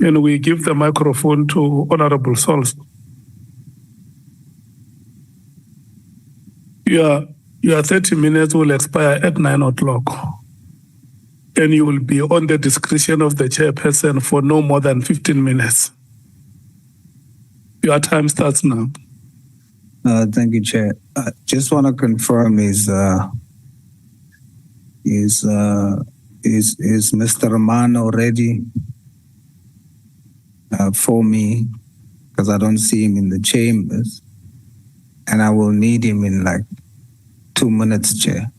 Can we give the microphone to Honorable Sauls? Your 30 minutes will expire at 9 o'clock. And you will be on the discretion of the chairperson for no more than 15 minutes. Your time starts now. Thank you, Chair. Just want to confirm is Mr. Romano ready for me? Because I don't see him in the chambers, and I will need him in like 2 minutes, Chair.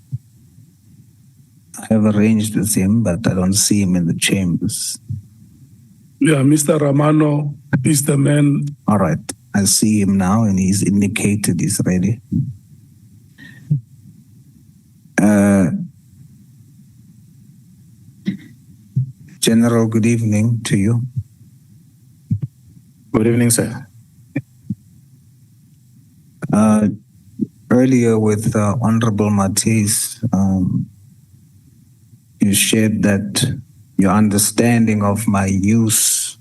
I have arranged with him, but I don't see him in the chambers. Yeah, Mr. Romano is the man. All right. I see him now, and he's indicated he's ready. General, good evening to you. Good evening, sir. Earlier with Honorable Matisse, you shared that your understanding of my use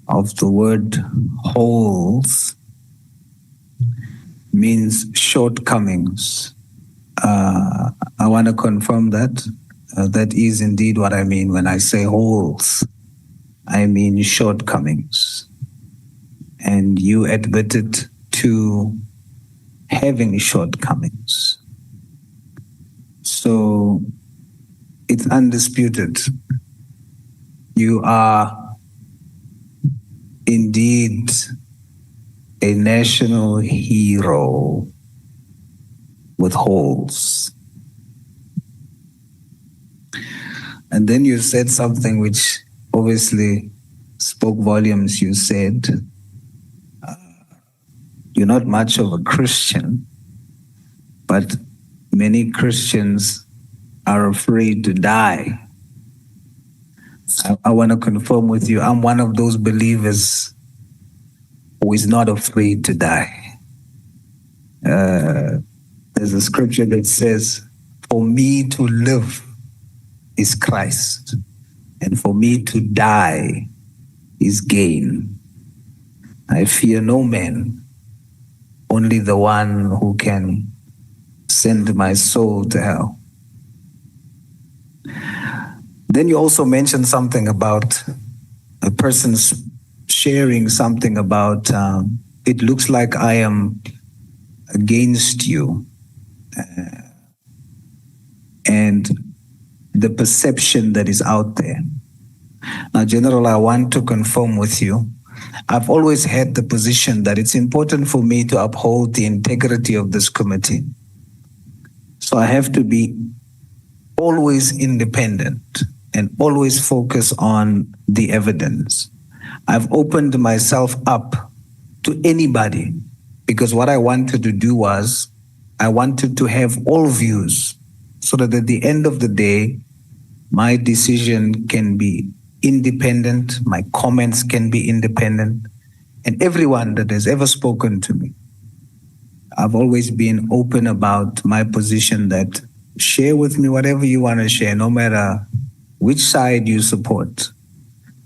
of the word holes means shortcomings. I want to confirm that. That is indeed what I mean when I say holes. I mean shortcomings. And you admitted to having shortcomings. So it's undisputed. You are indeed a national hero with holes. And then you said something which obviously spoke volumes. You said, you're not much of a Christian, but many Christians are afraid to die. I want to confirm with you, I'm one of those believers who is not afraid to die. There's a scripture that says, for me to live is Christ, and for me to die is gain. I fear no man, only the one who can send my soul to hell. Then you also mentioned something about a person sharing something about, it looks like I am against you. And the perception that is out there. Now, General, I want to confirm with you, I've always had the position that it's important for me to uphold the integrity of this committee. So I have to be always independent and always focus on the evidence. I've opened myself up to anybody because what I wanted to do was I wanted to have all views so that at the end of the day, my decision can be independent, my comments can be independent, and everyone that has ever spoken to me, I've always been open about my position that share with me whatever you want to share, no matter which side you support,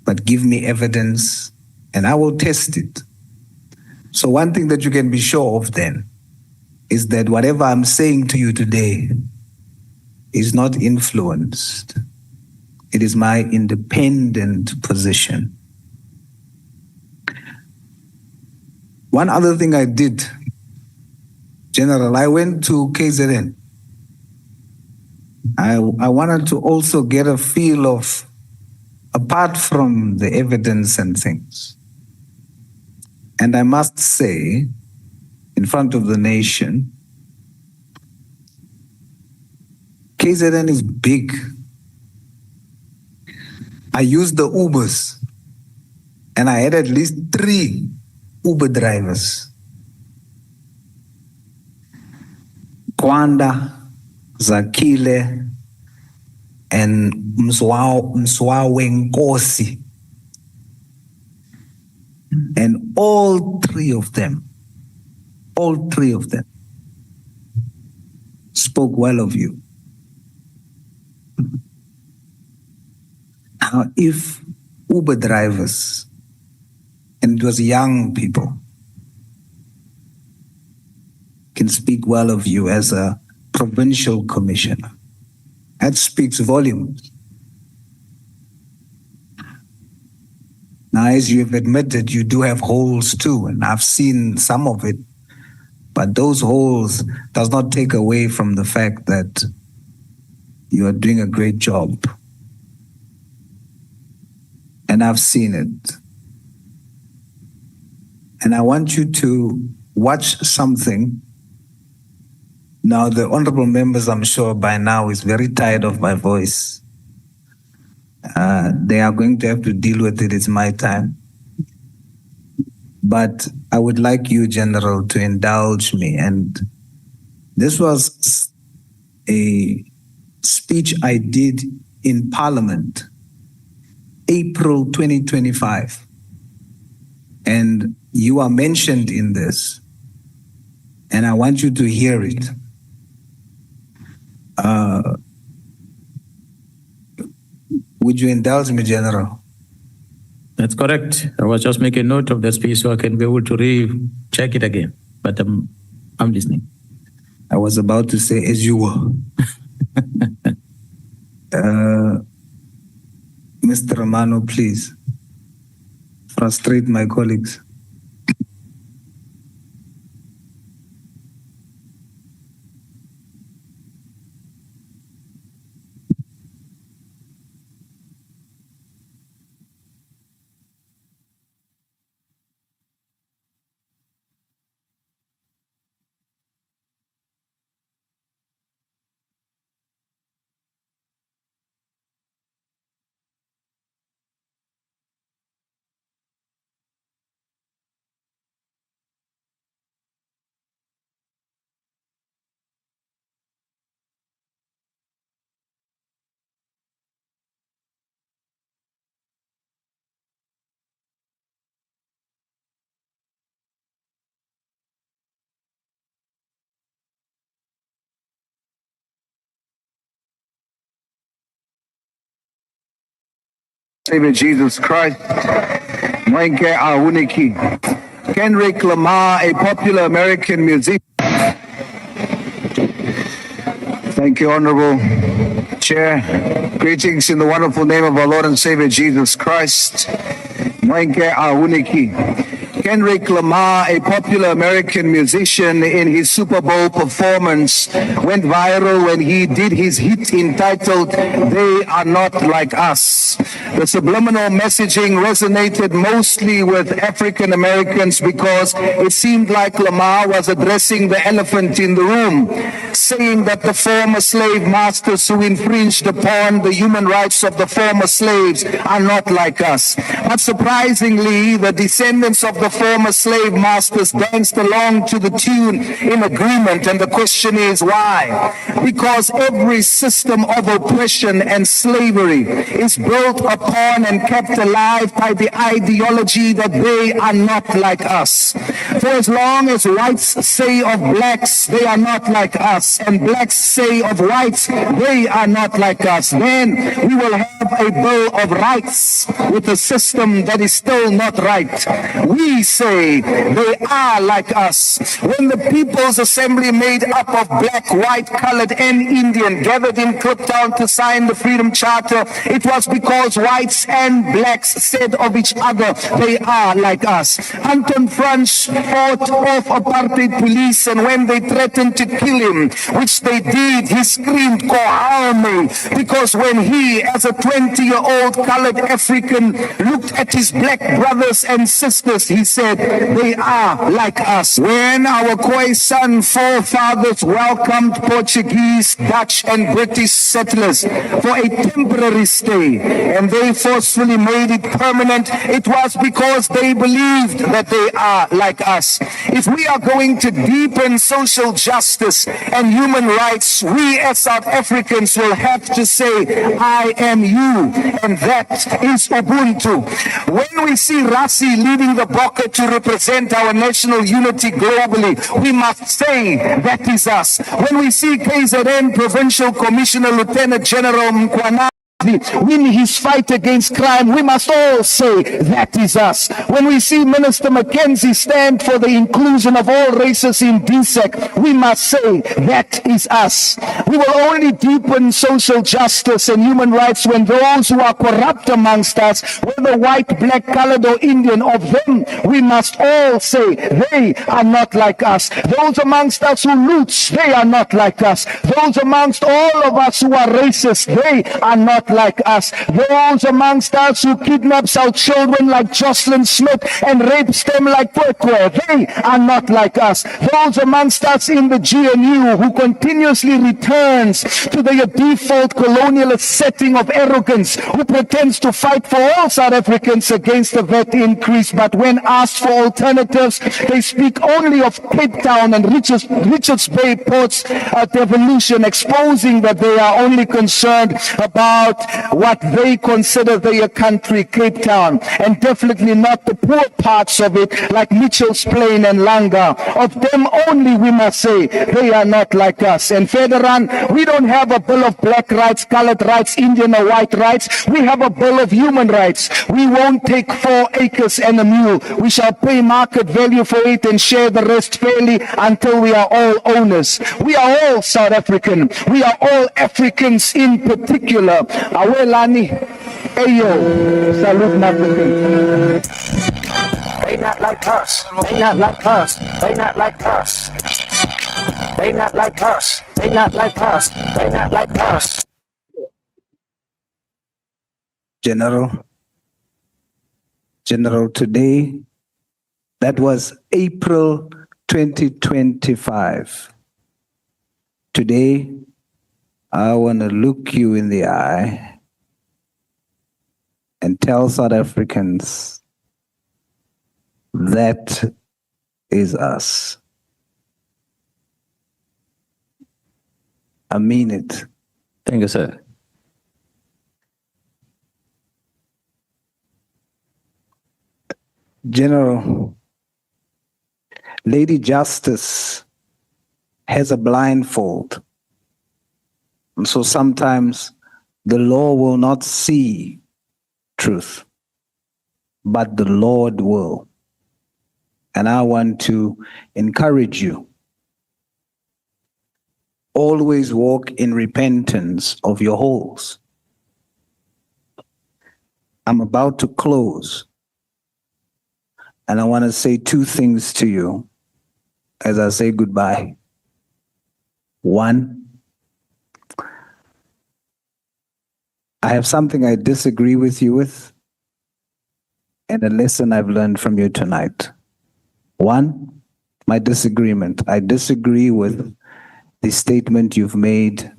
but give me evidence and I will test it. So one thing that you can be sure of then is that whatever I'm saying to you today is not influenced. It is my independent position. One other thing I did, General, I went to KZN. I wanted to also get a feel of, apart from the evidence and things. And I must say, in front of the nation, KZN is big. I used the Ubers, and I had at least 3 Uber drivers. Kwanda, Zakile, and Mkhwanazi. And all three of them spoke well of you. Now, if Uber drivers, and it was young people, can speak well of you as a provincial commissioner. That speaks volumes. Now, as you have admitted, you do have holes too, and I've seen some of it, but those holes does not take away from the fact that you are doing a great job. And I've seen it. And I want you to watch something. Now, the honorable members, I'm sure by now, is very tired of my voice. They are going to have to deal with it. It's my time. But I would like you, General, to indulge me. And this was a speech I did in Parliament, April 2025. And you are mentioned in this. And I want you to hear it. Would you indulge me, General? That's correct. I was just making note of the speech so I can be able to recheck it again. But I'm listening. I was about to say, as you were. Mr. Romano, please frustrate my colleagues. Savior Jesus Christ, Mkhwanazi, Kendrick Lamar, a popular American musician. Thank you, Honorable Chair. Greetings in the wonderful name of our Lord and Savior Jesus Christ. Mkhwanazi. Kendrick Lamar, a popular American musician, in his Super Bowl performance went viral when he did his hit entitled "They Are Not Like Us." The subliminal messaging resonated mostly with African Americans because it seemed like Lamar was addressing the elephant in the room, saying that the former slave masters who infringed upon the human rights of the former slaves are not like us. But surprisingly, the descendants of the former slave masters danced along to the tune in agreement, and the question is why? Because every system of oppression and slavery is built upon and kept alive by the ideology that they are not like us. For as long as whites say of blacks, they are not like us, and blacks say of whites, they are not like us, then we will have a bill of rights with a system that is still not right. We say they are like us. When the People's Assembly made up of black, white, colored, and Indian gathered in Kliptown to sign the Freedom Charter, it was because whites and blacks said of each other, they are like us. Anton Franz fought off apartheid police, and when they threatened to kill him, which they did, he screamed, "Kohame," because when he, as a 20-year-old colored African, looked at his black brothers and sisters, he said, they are like us. When our Khoisan forefathers welcomed Portuguese, Dutch, and British settlers for a temporary stay, and they forcefully made it permanent, it was because they believed that they are like us. If we are going to deepen social justice and human rights, we as South Africans will have to say, I am you, and that is Ubuntu. When we see Rassi leading the Bokke to represent our national unity globally, we must say that is us. When we see KZN Provincial Commissioner Lieutenant General Mkhwanazi win his fight against crime, we must all say that is us. When we see Minister Mackenzie stand for the inclusion of all races in DSEC, we must say that is us. We will only deepen social justice and human rights when those who are corrupt amongst us, whether white, black, colored or Indian, of them we must all say they are not like us. Those amongst us who loot, they are not like us. Those amongst all of us who are racist, they are not like us. Those amongst us who kidnaps our children like Jocelyn Smith and rapes them like Purkwe, they are not like us. Those amongst us in the GNU who continuously returns to the default colonialist setting of arrogance, who pretends to fight for all South Africans against the VAT increase, but when asked for alternatives, they speak only of Cape Town and Richards Bay ports devolution, exposing that they are only concerned about what they consider their country, Cape Town, and definitely not the poor parts of it like Mitchell's Plain and Langa. Of them only we must say they are not like us. And Federan, we don't have a bill of black rights, colored rights, Indian or white rights. We have a bill of human rights. We won't take 4 acres and a mule. We shall pay market value for it and share the rest fairly until we are all owners. We are all South African. We are all Africans in particular. Awelani, Ayo, salute African. They not like us. They not like us. They not like us. They not like us. They not like us. They not like us. General, today, that was April 2025. Today, I want to look you in the eye and tell South Africans that is us. I mean it. Thank you, sir. General, Lady Justice has a blindfold. And so sometimes the law will not see truth, but the Lord will. And I want to encourage you. Always walk in repentance of your holes. I'm about to close. And I want to say 2 things to you as I say goodbye. 1, I have something I disagree with you with, and a lesson I've learned from you tonight. 1, my disagreement. I disagree with the statement you've made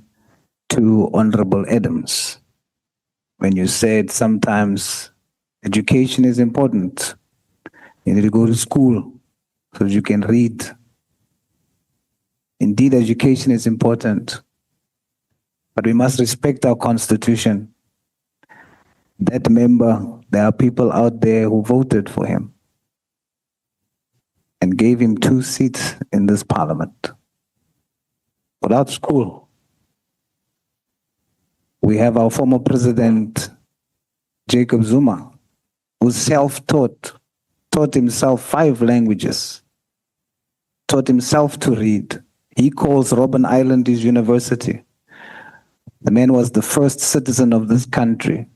to Honorable Adams when you said sometimes education is important. You need to go to school so that you can read. Indeed, education is important, but we must respect our Constitution. That member, there are people out there who voted for him and gave him 2 seats in this parliament. Without school, we have our former president, Jacob Zuma, who's self-taught, taught himself 5 languages, taught himself to read. He calls Robben Island his university. The man was the first citizen of this country,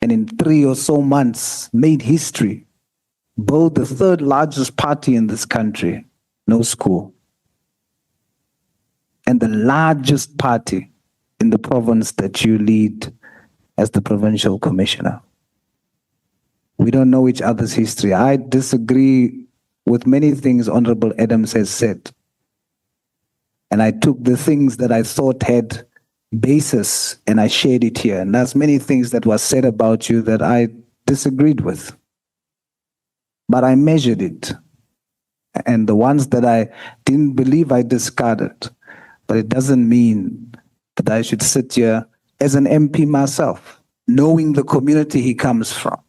and in 3 or so months made history, built the 3rd largest party in this country, no school, and the largest party in the province that you lead as the provincial commissioner. We don't know each other's history. I disagree with many things Honorable Adams has said. And I took the things that I thought had basis and I shared it here. And there's many things that were said about you that I disagreed with. But I measured it. And the ones that I didn't believe, I discarded. But it doesn't mean that I should sit here as an MP myself, knowing the community he comes from,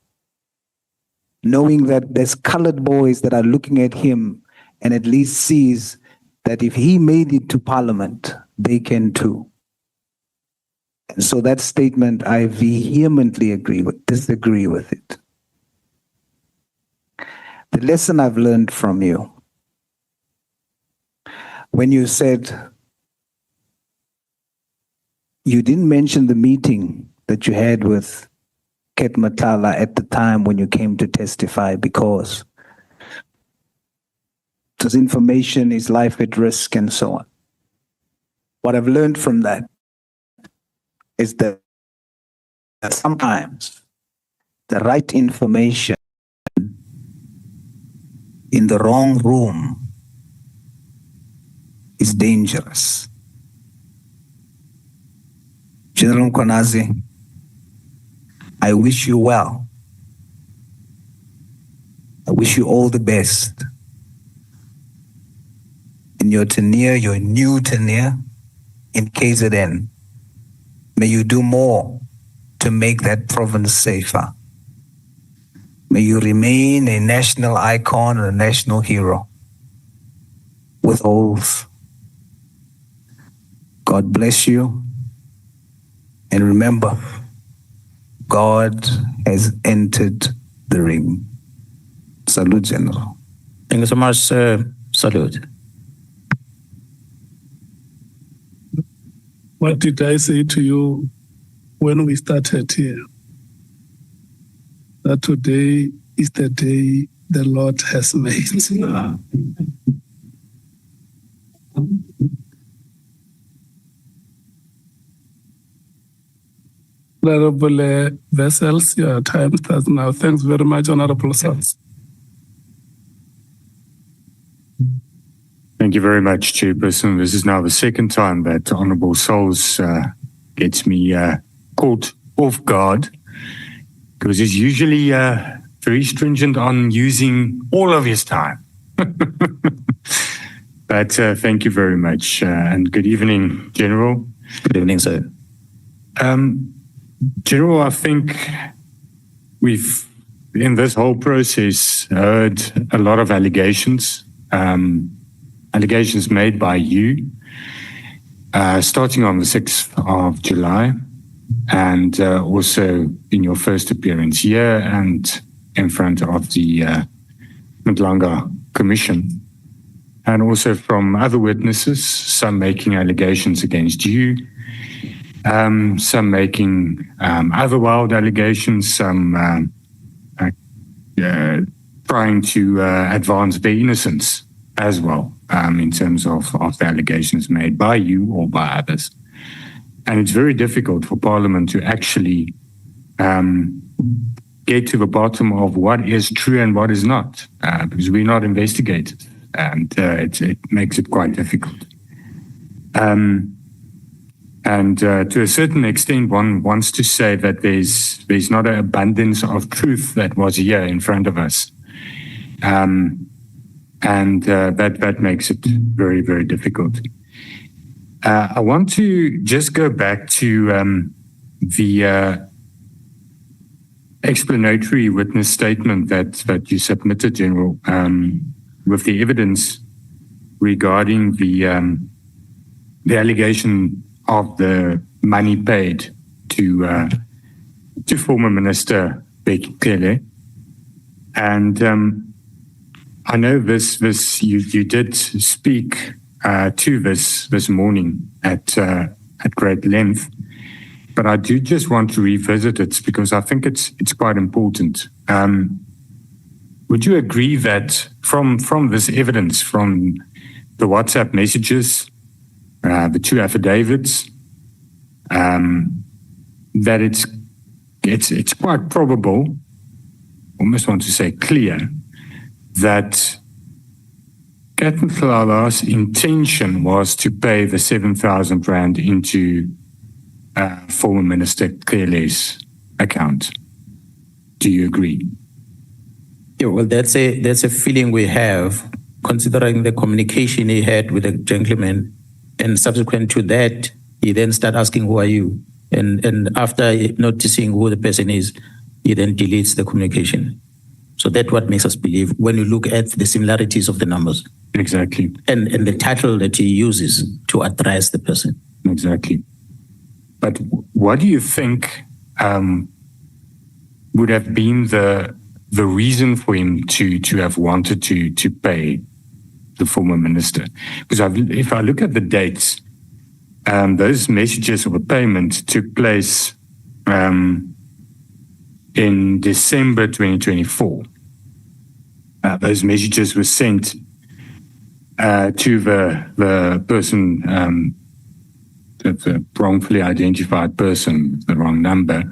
knowing that there's colored boys that are looking at him and at least sees that if he made it to parliament, they can too. So that statement, I vehemently disagree with it. The lesson I've learned from you, when you said you didn't mention the meeting that you had with Ket Matala at the time when you came to testify because this information is life at risk and so on. What I've learned from that is that sometimes the right information in the wrong room is dangerous. General Mkhwanazi, I wish you well. I wish you all the best in your tenure, your new tenure in KZN. May you do more to make that province safer. May you remain a national icon and a national hero with oath. God bless you. And remember, God has entered the ring. Salute, General. Thank you so much, sir. Salute. What did I say to you when we started here? That today is the day the Lord has made. Honorable Vessels, your time starts now. Thanks very much, Honorable Sauls. Thank you very much, Chairperson. This is now the second time that Honourable Sauls gets me caught off guard, because he's usually very stringent on using all of his time. But thank you very much, and good evening, General. Good evening, sir. General, I think we've, in this whole process, heard a lot of allegations. Allegations made by you, starting on the 6th of July, and also in your first appearance here and in front of the Mdlanga Commission, and also from other witnesses, some making allegations against you, some making other wild allegations, some trying to advance their innocence as well, in terms of the allegations made by you or by others. And it's very difficult for Parliament to actually get to the bottom of what is true and what is not, because we're not investigated, and it makes it quite difficult. And to a certain extent, one wants to say that there's not an abundance of truth that was here in front of us. And that makes it very, very difficult. I want to just go back to the explanatory witness statement that you submitted, General, with the evidence regarding the allegation of the money paid to former Minister Becky Cele. And I know this you did speak to this morning at great length, but I do just want to revisit it because I think it's quite important. Would you agree that from this evidence, from the WhatsApp messages, the two affidavits, that it's quite probable, almost want to say clear, that Ket Mhlala's intention was to pay the 7,000 rand into former Minister Cele's account? Do you agree? Yeah, well, that's a feeling we have, considering the communication he had with the gentleman, and subsequent to that, he then started asking, "Who are you?" And after noticing who the person is, he then deletes the communication. So that's what makes us believe when you look at the similarities of the numbers. Exactly. And the title that he uses to address the person. Exactly. But what do you think would have been the reason for him to have wanted to pay the former minister? Because if I look at the dates, those messages of a payment took place in December 2024. Those messages were sent to the person, the wrongfully identified person, the wrong number,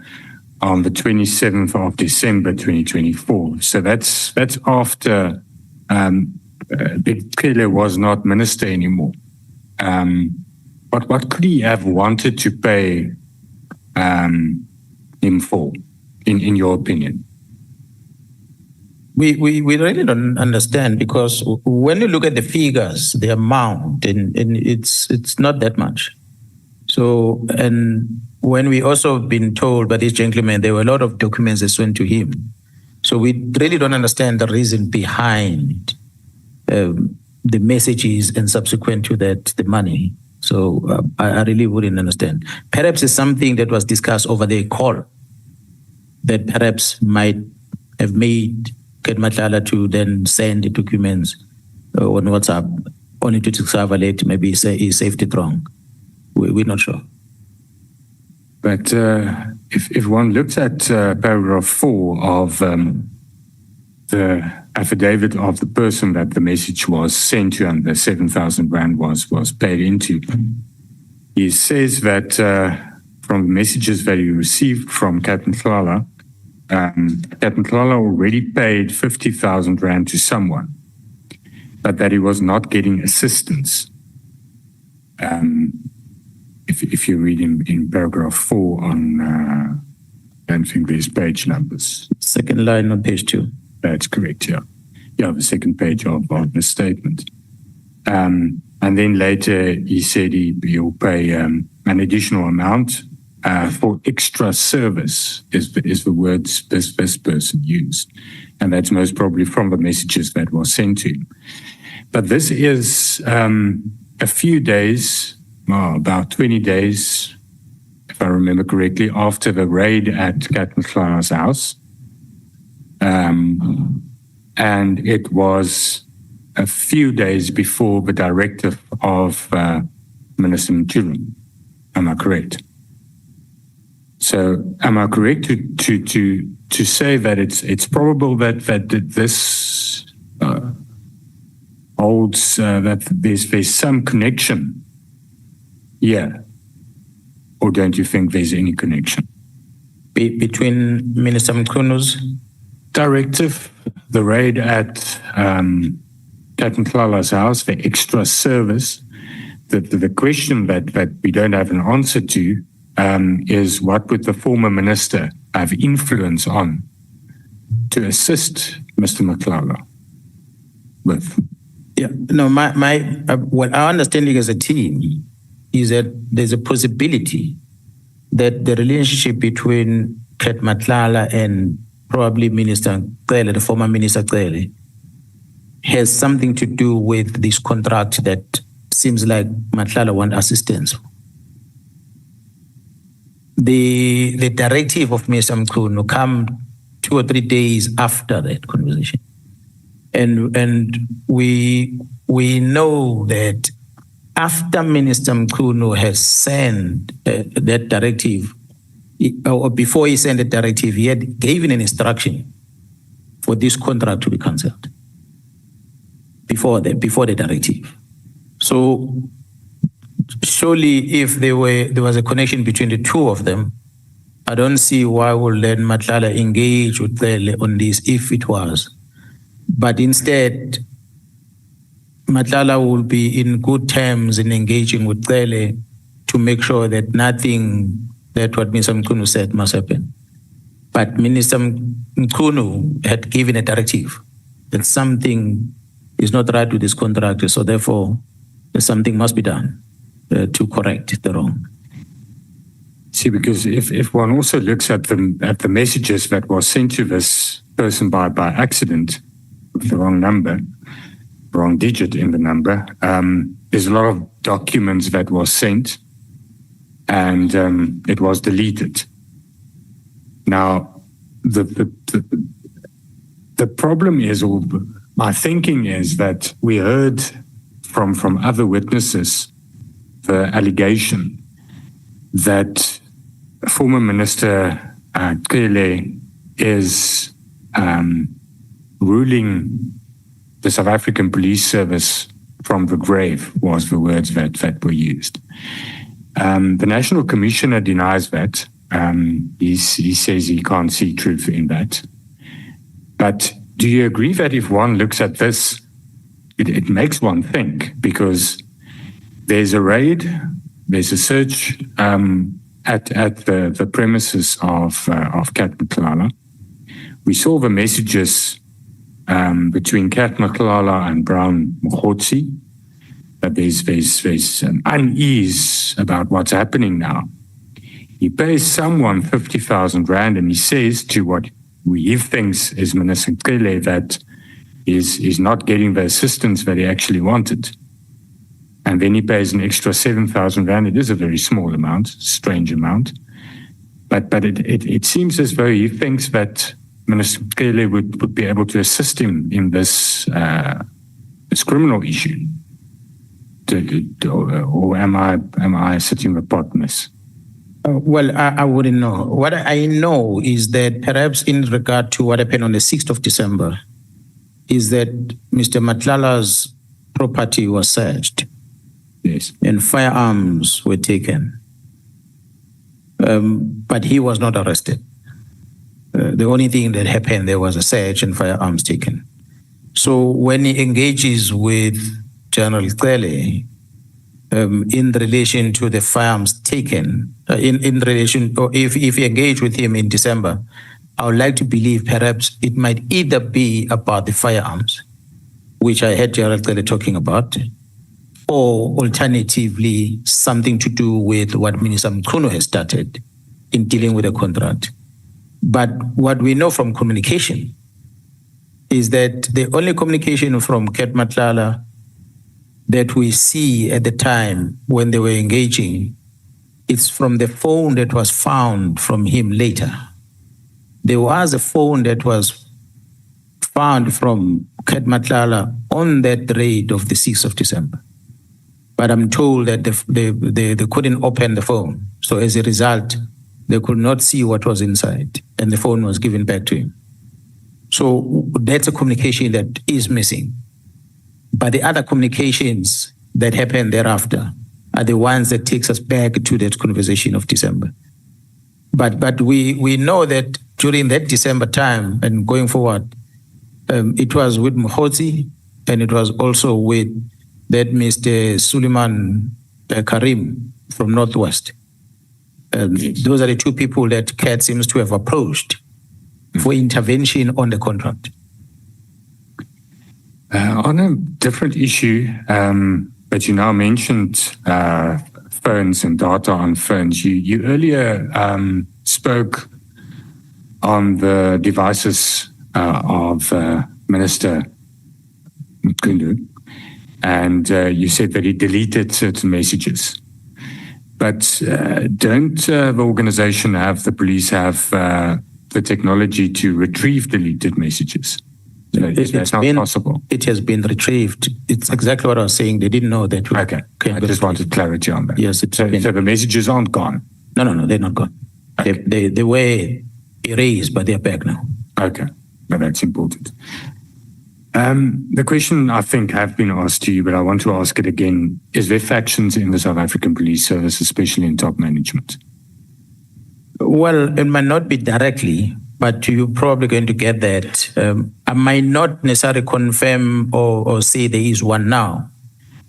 on the 27th of December 2024. So that's after Mkhwanazi was not minister anymore. What could he have wanted to pay him for, in your opinion? We really don't understand, because when you look at the figures, the amount, and it's not that much. So, and when we also been told by this gentleman, there were a lot of documents that went to him. So we really don't understand the reason behind the messages and subsequent to that, the money. So I really wouldn't understand. Perhaps it's something that was discussed over the call that perhaps might have made Mkhwanazi to then send the documents on WhatsApp only to discover later maybe he saved it wrong. We're not sure. But if one looks at paragraph 4 of the affidavit of the person that the message was sent to and the 7,000 rand was paid into, he says that from the messages that he received from Captain Mkhwanazi, Captain Mkhwanazi already paid 50,000 rand to someone, but that he was not getting assistance. If you read in paragraph 4 on, I don't think there's page numbers. Second line on page 2. That's correct, yeah. Yeah, the second page of the statement. And then later he said he'll pay an additional amount for extra service, is the words this person used. And that's most probably from the messages that were sent to him. But this is a few days, about 20 days, if I remember correctly, after the raid at Captain Mkhwanazi's house. And it was a few days before the directive of Minister Mkhwanazi. Am I correct? So am I correct to say that it's probable that this holds that there's some connection here, or don't you think there's any connection Between Minister Mkhwanazi's directive, the raid at Captain Mkhwanazi's house, the extra service? The question that we don't have an answer to is what would the former minister have influence on to assist Mr. Mkhwanazi with? Yeah, no, what our understanding as a team is that there's a possibility that the relationship between Mkhwanazi and probably Minister Cele, the former Minister Cele, has something to do with this contract that seems like Mkhwanazi wants assistance. The directive of Mr. Mkhwanazi come 2 or 3 days after that conversation. And we know that after Minister Mkhwanazi has sent that directive, or before he sent the directive, he had given an instruction for this contract to be cancelled before the directive. So surely if there was a connection between the two of them, I don't see why would then Mkhwanazi engage with Cele on this if it was. But instead, Mkhwanazi will be in good terms in engaging with Cele to make sure that nothing that what Mr. Mkhwanazi said must happen. But Minister Mkhwanazi had given a directive that something is not right with this contract, so therefore something must be done to correct the wrong. See, because if one also looks at the messages that were sent to this person by accident, with the wrong number, wrong digit in the number, there's a lot of documents that were sent. and it was deleted. Now, the problem is, or my thinking is, that we heard from other witnesses the allegation that former Minister Mkhwanazi is ruling the South African Police Service from the grave, was the words that were used. The National Commissioner denies that. He says he can't see truth in that. But do you agree that if one looks at this, it makes one think? Because there's a raid, there's a search at the premises of Kat Mkhwanazi. We saw the messages between Kat Mkhwanazi and Brown Mkhwanazi, that there's an unease about what's happening now. He pays someone 50,000 rand, and he says to what he thinks is Minister Mkhwanazi that is not getting the assistance that he actually wanted. And then he pays an extra 7,000 rand. It is a very small amount, strange amount. But it seems as though he thinks that Minister Mkhwanazi would be able to assist him in this criminal issue. Or am I sitting with partners? Well, I wouldn't know. What I know is that perhaps in regard to what happened on the 6th of December, is that Mr. Matlala's property was searched. Yes. And firearms were taken. But he was not arrested. The only thing that happened, there was a search and firearms taken. So when he engages with General Mkhwanazi, in relation to the firearms taken, in relation, or if you engage with him in December, I would like to believe perhaps it might either be about the firearms, which I heard General Mkhwanazi talking about, or alternatively something to do with what Minister Mkhwanazi has started in dealing with the contract. But what we know from communication is that the only communication from Kat Mkhwanazi that we see at the time when they were engaging, it's from the phone that was found from him later. There was a phone that was found from Kat Mkhwanazi on that raid of the 6th of December. But I'm told that they couldn't open the phone. So as a result, they could not see what was inside, and the phone was given back to him. So that's a communication that is missing. But the other communications that happened thereafter are the ones that takes us back to that conversation of December. But we know that during that December time and going forward, it was with Mkhwanazi, and it was also with that Mr. Suleiman Karim from Northwest. Those are the two people that Kat seems to have approached for intervention on the contract. On a different issue, but you now mentioned phones and data on phones. You earlier spoke on the devices of Minister Mkhwanazi, and you said that he deleted certain messages. But don't the organization have, the police have the technology to retrieve deleted messages? So that's not possible. It has been retrieved. It's exactly what I was saying. They didn't know that. Okay. I just wanted clarity on that. Yes. So the messages aren't gone? No, they're not gone. Okay. They were erased, but they're back now. Okay. No, that's important. The question I think have been asked to you, but I want to ask it again. Is there factions in the South African Police Service, especially in top management? Well, it might not be directly, but you're probably going to get that. I might not necessarily confirm or say there is one now,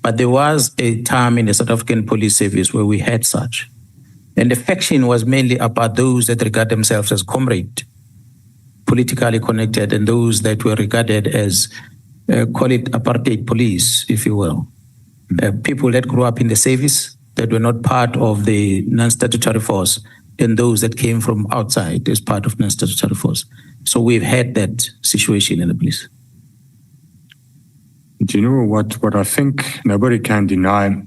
but there was a time in the South African Police Service where we had such. And the faction was mainly about those that regard themselves as comrade, politically connected, and those that were regarded as, call it apartheid police, if you will. People that grew up in the service, that were not part of the non-statutory force, and those that came from outside as part of non-statutory force. So we've had that situation in the police. General, what I think nobody can deny,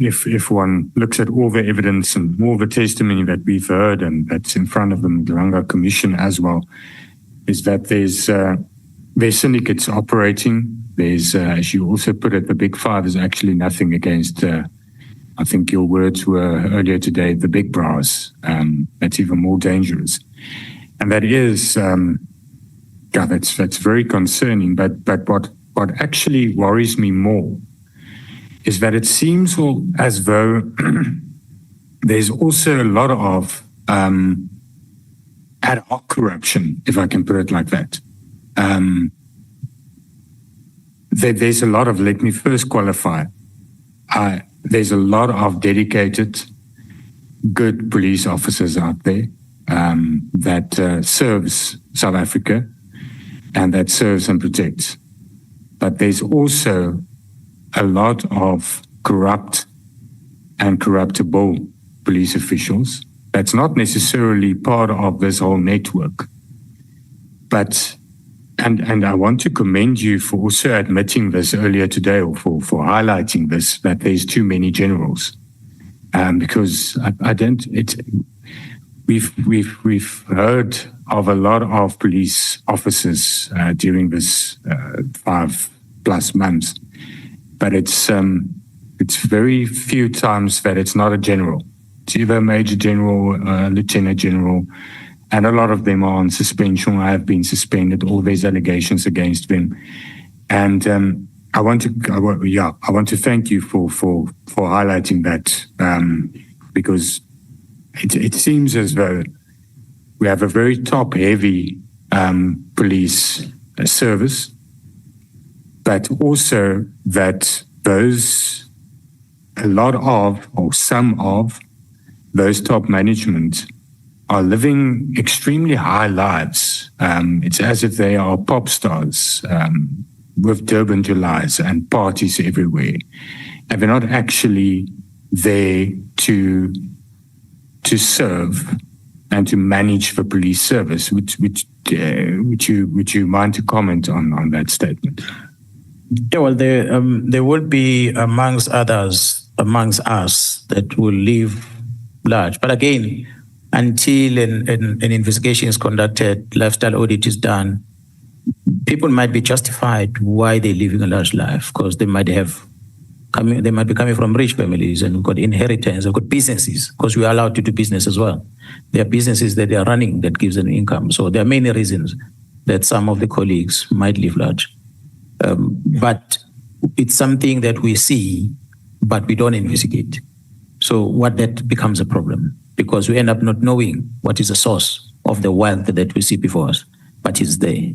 if one looks at all the evidence and all the testimony that we've heard and that's in front of the Mkhwanazi Commission as well, is that there's syndicates operating. There's, as you also put it, the big five is actually nothing against, I think your words were earlier today, the big bras. That's even more dangerous. And that is, that's very concerning. But what actually worries me more is that it seems as though there's also a lot of ad hoc corruption, if I can put it like that. There's a lot of, let me first qualify, there's a lot of dedicated, good police officers out there that serves South Africa and that serves and protects. But there's also a lot of corrupt and corruptible police officials. That's not necessarily part of this whole network. But, and I want to commend you for also admitting this earlier today, or for highlighting this, that there's too many generals. Because we've heard of a lot of police officers during this 5+ months, but it's very few times that it's not a general. It's either a major general, lieutenant general, and a lot of them are on suspension. I have been suspended. All these allegations against them, and I want to thank you for highlighting that, because it seems as though we have a very top-heavy police service, but also that some of those top management are living extremely high lives. It's as if they are pop stars with Durban Julys and parties everywhere, and they're not actually there to serve and to manage the police service. Would you mind to comment on that statement? Yeah, well, there would be amongst us that will live large. But again, until an investigation is conducted, lifestyle audit is done, people might be justified why they're living a large life, because they might be coming from rich families and got inheritance, they've got businesses, because we are allowed to do business as well. There are businesses that they are running that gives them income. So there are many reasons that some of the colleagues might live large. But it's something that we see, but we don't investigate. So what that becomes a problem, because we end up not knowing what is the source of the wealth that we see before us, but it's there.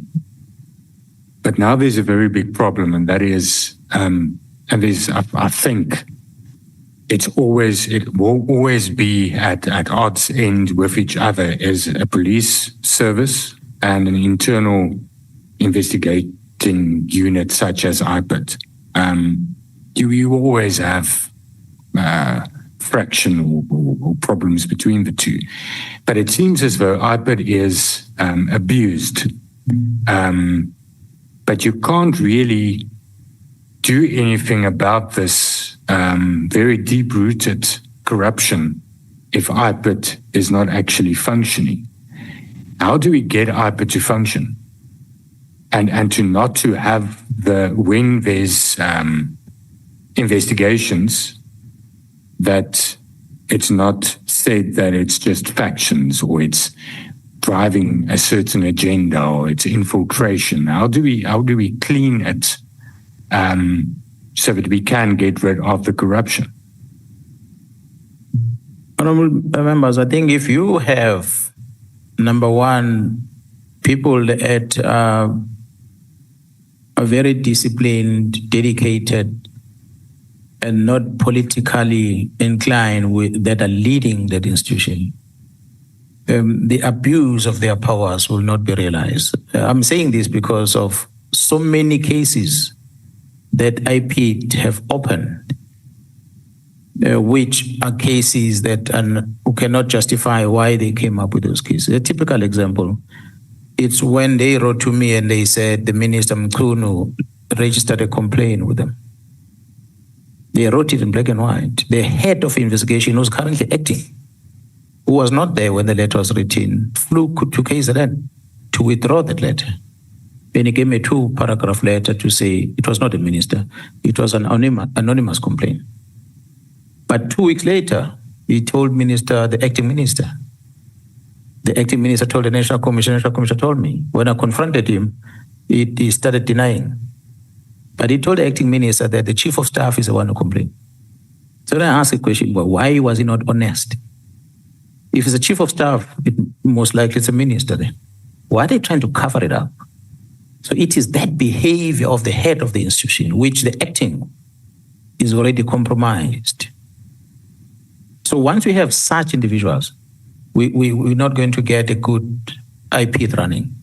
But now there's a very big problem, and that is, I think it will always be at odds end with each other, is a police service and an internal investigating unit such as IPID. You will always have friction or problems between the two. But it seems as though IPID is abused. But you can't really do anything about this very deep-rooted corruption if IPID is not actually functioning. How do we get IPID to function? And to have when there's investigations, that it's not said that it's just factions or it's driving a certain agenda or it's infiltration. How do we clean it so that we can get rid of the corruption? Honorable members, I think if you have, number one, people that are very disciplined, dedicated, and not politically inclined that are leading that institution, the abuse of their powers will not be realized. I'm saying this because of so many cases that IPID have opened, which are cases that who cannot justify why they came up with those cases. A typical example, it's when they wrote to me and they said the Minister Mkhwanazi registered a complaint with them. They wrote it in black and white. The head of investigation who's currently acting, who was not there when the letter was written, flew to KZN to withdraw that letter. And he gave me a 2-paragraph letter to say it was not a minister, it was an anonymous complaint. But 2 weeks later, he told the acting minister. The acting minister told the National Commission told me. When I confronted him, he started denying. But he told the acting minister that the chief of staff is the one who complained. So then I asked the question, well, why was he not honest? If it's a chief of staff, most likely it's a minister then. Why are they trying to cover it up? So it is that behavior of the head of the institution, which the acting is already compromised. So once we have such individuals, we're not going to get a good IPID running.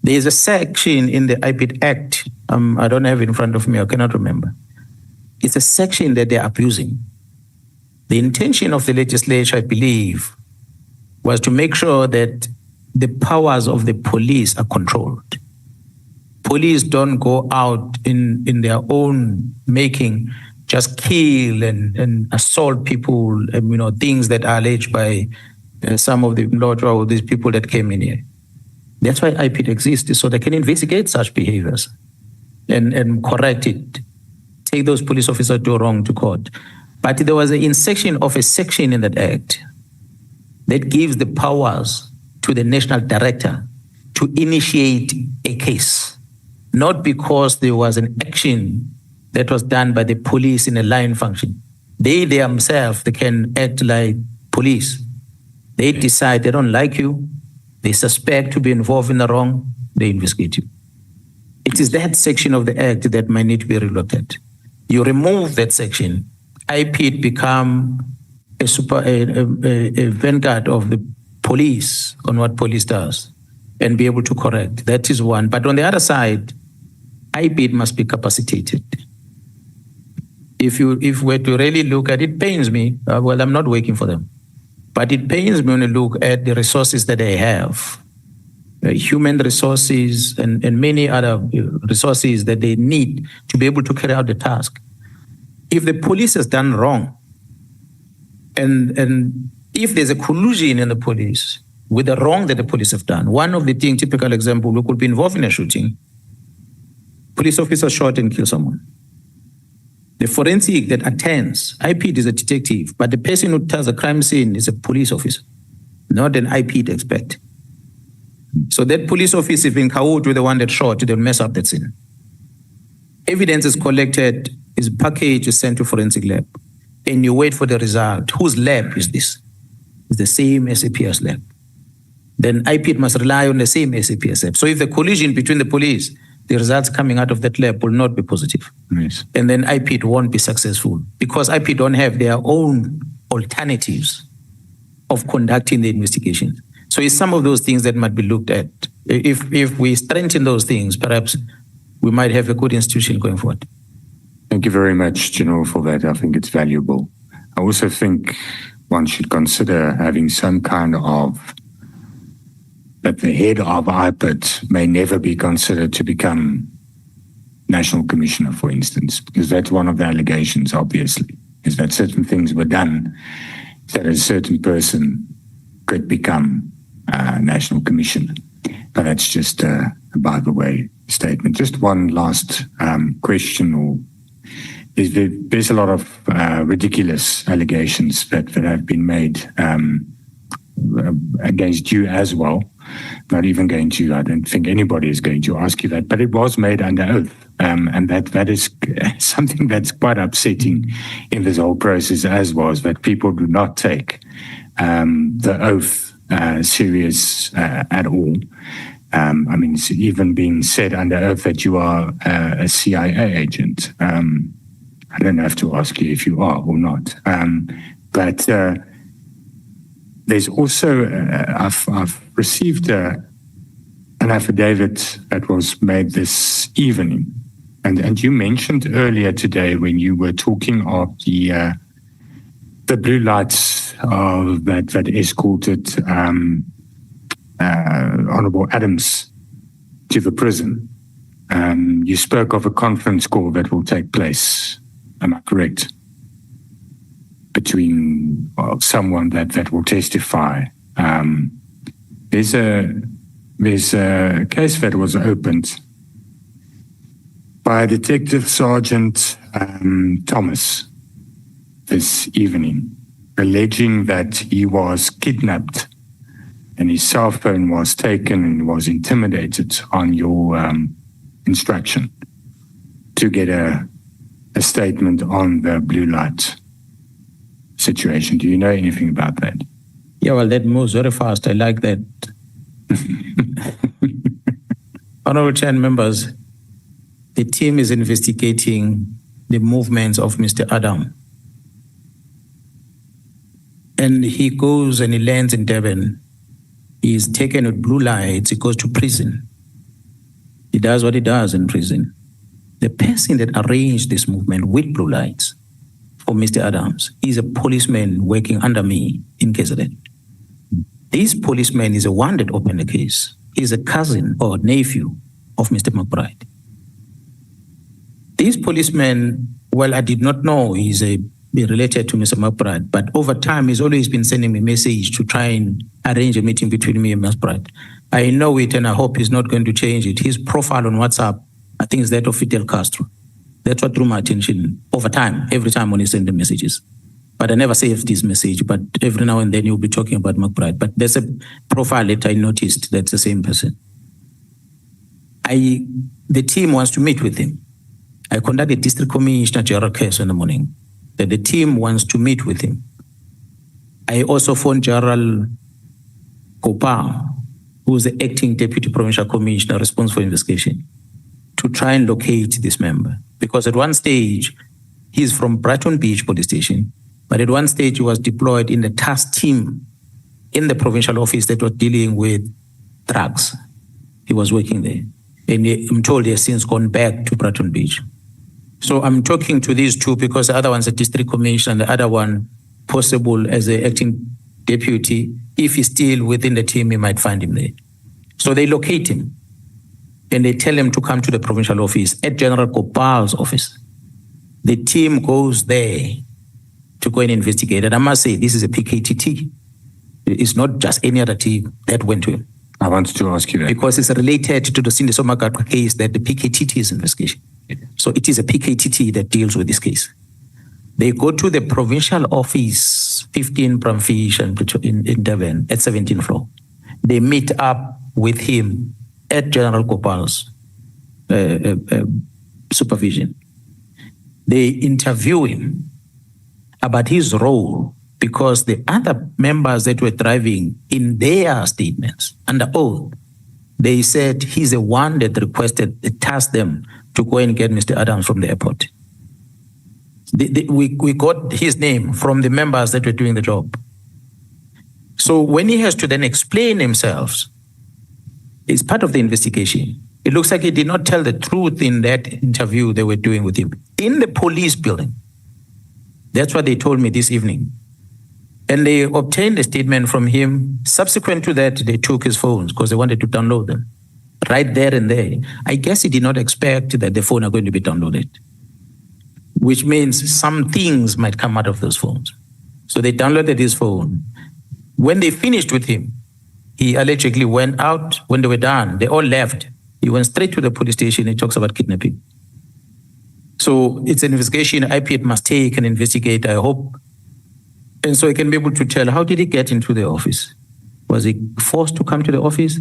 There is a section in the IPID Act, I don't have it in front of me, I cannot remember. It's a section that they're abusing. The intention of the legislature, I believe, was to make sure that the powers of the police are controlled. Police don't go out in their own making, just kill and assault people, things that are alleged by some of these people that came in here. That's why IPID exists, so they can investigate such behaviors and correct it. Take those police officers who do wrong to court. But there was a section in that act that gives the powers to the national director to initiate a case, not because there was an action that was done by the police in a line function. They themselves, they can act like police. They decide they don't like you, they suspect to be involved in the wrong, they investigate you. It is that section of the act that might need to be relooked at. You remove that section, IPID become a vanguard of the police on what police does and be able to correct. That is one. But on the other side, IPID must be capacitated. If we're to really look at it, pains me. Well, I'm not working for them. But it pains me when you look at the resources that they have, human resources and many other resources that they need to be able to carry out the task. If the police has done wrong, and if there's a collusion in the police with the wrong that the police have done, one of the things, typical example, we could be involved in a shooting. Police officer shot and killed someone. The forensic that attends, IPID is a detective, but the person who tells the crime scene is a police officer, not an IPID expert. So that police officer, if in cahoots with the one that shot, they'll mess up that scene. Evidence is collected, is packaged, is sent to forensic lab, and you wait for the result. Whose lab is this? It's the same SAPS lab. Then IPID must rely on the same SAPS lab. So if the collision between the police, the results coming out of that lab will not be positive. Yes. And then IPID won't be successful because IPID don't have their own alternatives of conducting the investigation. So it's some of those things that might be looked at. If we strengthen those things, perhaps we might have a good institution going forward. Thank you very much, General, for that. I think it's valuable. I also think one should consider having some kind of, that the head of IPID may never be considered to become National Commissioner, for instance, because that's one of the allegations, obviously, is that certain things were done that a certain person could become National Commissioner. But that's just a by the way statement. Just one last question. There's a lot of ridiculous allegations that have been made against you as well. Not even going to, I don't think anybody is going to ask you that, but it was made under oath. And that is something that's quite upsetting in this whole process, as was that people do not take the oath serious at all. I mean, it's even being said under oath that you are a CIA agent. I don't have to ask you if you are or not. But there's also, I've received an affidavit that was made this evening. And you mentioned earlier today when you were talking of the blue lights that escorted Honorable Adams to the prison, You spoke of a conference call that will take place. Am I correct? Between someone that will testify. There's a case that was opened by Detective Sergeant Thomas this evening, alleging that he was kidnapped and his cell phone was taken and was intimidated on your instruction to get a statement on the blue light situation. Do you know anything about that? Yeah, well, that moves very fast. I like that. Honorable Chair and members, the team is investigating the movements of Mr. Adam. And he goes and he lands in Durban. He is taken with blue lights. He goes to prison. He does what he does in prison. The person that arranged this movement with blue lights for Mr. Adams is a policeman working under me in KZN. This policeman is the one that opened the case. He's a cousin or nephew of Mr. McBride. This policeman, well, I did not know he's related to Mr. McBride, but over time, he's always been sending me a message to try and arrange a meeting between me and McBride. I know it, and I hope he's not going to change it. His profile on WhatsApp, I think, is that of Fidel Castro. That's what drew my attention over time, every time when he sent the messages. But I never saved this message, but every now and then he'll be talking about McBride. But there's a profile that I noticed that's the same person. The team wants to meet with him. I conducted District Commissioner General case in the morning. That the team wants to meet with him. I also phoned General Kopang, who is the acting Deputy Provincial Commissioner responsible for investigation, to try and locate this member. Because at one stage, he's from Brighton Beach Police Station, but at one stage he was deployed in the task team in the provincial office that was dealing with drugs. He was working there. And I'm told he has since gone back to Brighton Beach. So I'm talking to these two because the other one's a district commissioner and the other one possible as the acting deputy. If he's still within the team, he might find him there. So they locate him and they tell him to come to the provincial office at General Gopal's office. The team goes there to go and investigate. And I must say, this is a PKTT. It's not just any other team that went to him. I wanted to ask you that. Because it's related to the Cindy Somakatwa case that the PKTT is investigation. So it is a PKTT that deals with this case. They go to the provincial office, 15 Bramfish in Durban at 17th floor. They meet up with him at General Gopal's supervision. They interview him about his role because the other members that were driving in their statements under oath, they said he's the one that requested, tasked them to go and get Mr. Adams from the airport. We got his name from the members that were doing the job. So when he has to then explain himself, it's part of the investigation. It looks like he did not tell the truth in that interview they were doing with him in the police building. That's what they told me this evening. And they obtained a statement from him. Subsequent to that, they took his phones because they wanted to download them. Right there and there. I guess he did not expect that the phone are going to be downloaded, which means some things might come out of those phones. So they downloaded his phone. When they finished with him, he allegedly went out. When they were done, they all left. He went straight to the police station. He talks about kidnapping. So it's an investigation IPAT must take and investigate, I hope. And so he can be able to tell, how did he get into the office? Was he forced to come to the office?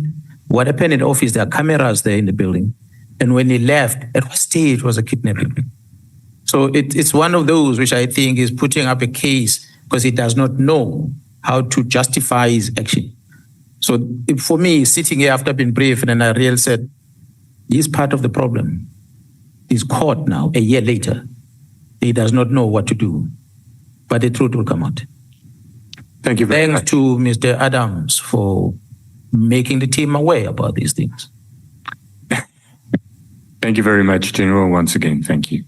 What happened in the office? There are cameras there in the building. And when he left, at what stage was a kidnapping? So it's one of those which I think is putting up a case because he does not know how to justify his action. So for me, sitting here after being briefed, and I really said, he's part of the problem. He's caught now, a year later. He does not know what to do. But the truth will come out. Thank you very much. Thanks to Mr. Adams for making the team aware about these things. Thank you very much, General, once again. Thank you.